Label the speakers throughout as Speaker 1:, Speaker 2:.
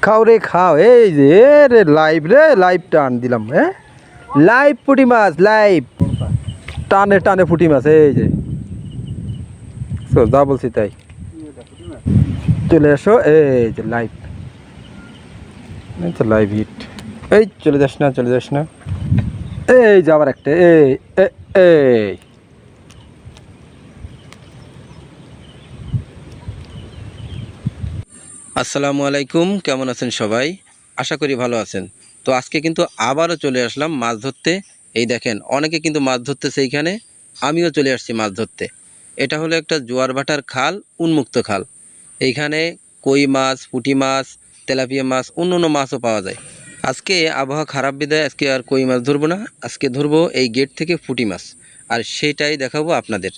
Speaker 1: খাও রে খাও, এই যে রে লাইভ টান দিলাম। হ্যাঁ, লাইভ পুঁটি মাছ, লাইভ টানে টানে পুঁটি মাছ। এই যে যা বলছি তাই, চলে এসো। এই যে লাইভ, লাইভ হিট। এই চলে যাস না, চলে যাস না। এই যে আবার একটা। এই এই আসসালামু আলাইকুম, কেমন আছেন সবাই? আশা করি ভালো আছেন। তো আজকে কিন্তু আবারও চলে আসলাম মাছ ধরতে। এই দেখেন, অনেকে কিন্তু মাছ ধরতেছে এইখানে, আমিও চলে আসছি মাছ ধরতে। এটা হলো একটা জোয়ার ভাটার খাল, উন্মুক্ত খাল। এইখানে কই মাছ, পুঁটি মাছ, তেলাপিয়া মাছ, অন্য মাছও পাওয়া যায়। আজকে আবহাওয়া খারাপ বিদায় আজকে আর কই মাছ ধরবো না, আজকে ধরবো এই গেট থেকে পুঁটি মাছ, আর সেটাই দেখাবো আপনাদের।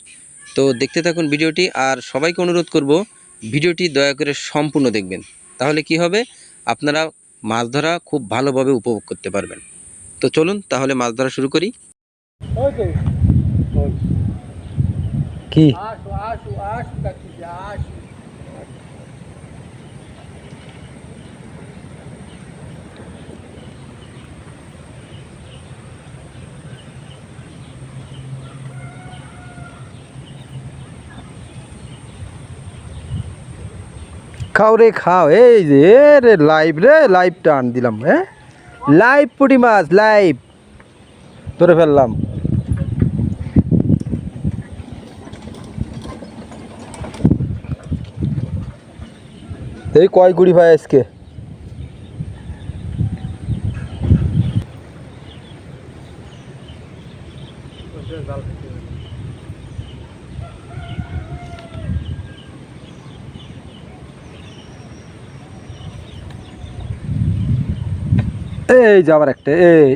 Speaker 1: তো দেখতে থাকুন ভিডিওটি, আর সবাইকে অনুরোধ করব ভিডিওটি দয়া করে সম্পূর্ণ দেখবেন। তাহলে কি হবে, আপনারা মাছ ধরা খুব ভালোভাবে উপভোগ করতে পারবেন। তো চলুন তাহলে মাছ ধরা শুরু করি। কি খাও রে খাও, এই যে রে লাইভ টান দিলাম। হ্যাঁ, লাইভ পুঁটি মাছ, লাইভ ধরে ফেললাম। এই কয় গুড়ি ভাই আজকে। এই যে আবার একটা। এই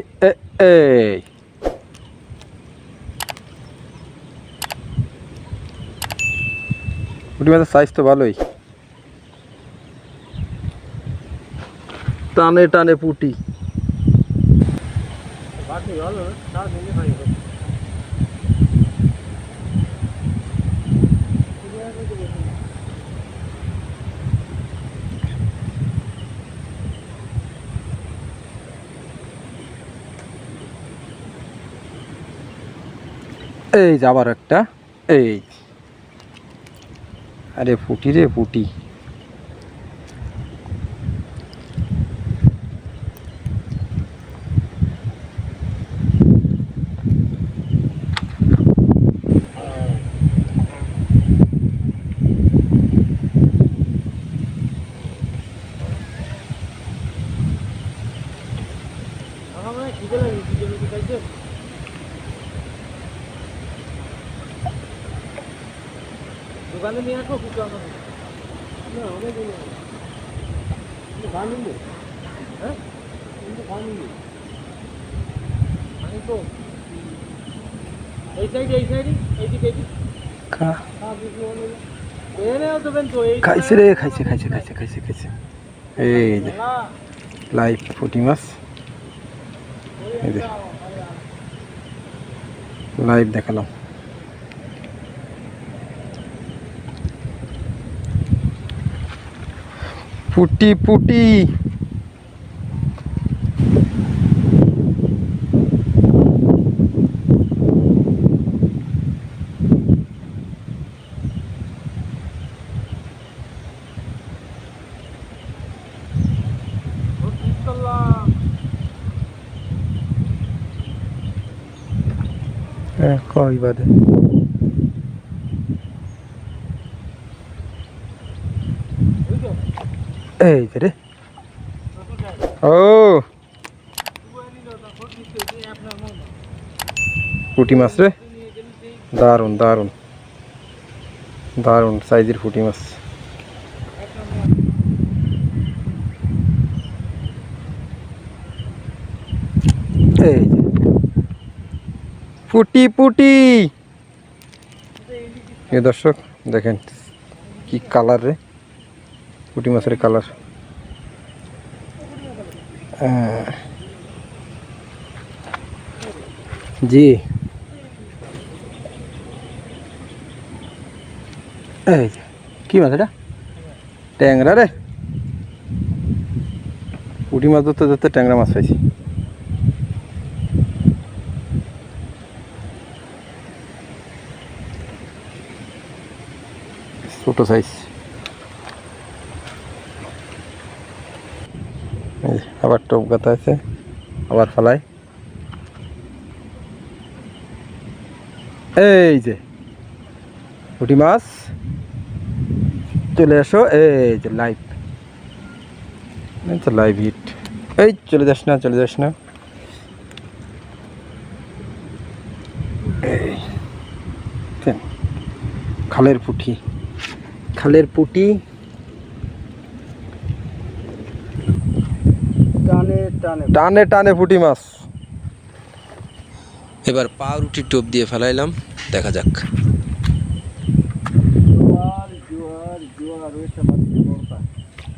Speaker 1: এই পুঁটি মাছের সাইজ তো ভালোই, টানে টানে পুঁটি। এই যে আবার একটা। এই আরে পুঁটি রে পুঁটি। দোকানে নিয়ে আসবো কিছু আমাদের না, অনেক গান নিলে। হ্যাঁ, কিন্তু গান নিলে আমি তো এই সাইডে এইদিকে খাইছে রে, খাইছে খাইছে খাইছে খাইছে খাইছে। এই যে লাইভ পুঁটি মাছ, এই যে লাইভ দেখালাম। পুটি পুটি কই বাদে। এই যে রে, ও পুঁটি মাছ রে, দারুন দারুন দারুন সাইজের পুঁটি মাছ। এই পুটি পুটি, এই দর্শক দেখেন কি কালার রে, পুঁটি মাছের কালার। জি, এই কি মাছ এটা? ট্যাংরা রে। পুঁটি মাছ ধরতে ধরতে ট্যাংরা মাছ পাইছি। ছোট সাইজ। আবার টোপ গাতা আছে, আবার ফালাই। এই যে পুঁটি মাছ চলে আসো, এই যে লাইভ, লাইভ হিট। এই চলে যাস না, চলে যাস না। খালের পুঁটি, খালের পুঁটি টানে টানে টানে টানে পুঁটি মাছ। এবার পাউরুটির টোপ দিয়ে ফেলাইলাম, দেখা যাক।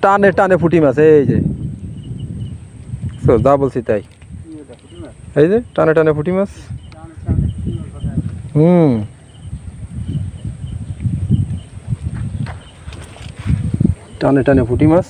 Speaker 1: টানে টানে পুঁটি মাছ, এই যে যা বলছি তাই। এই যে টানে টানে পুঁটি মাছ। টানে টানে পুঁটি মাছ।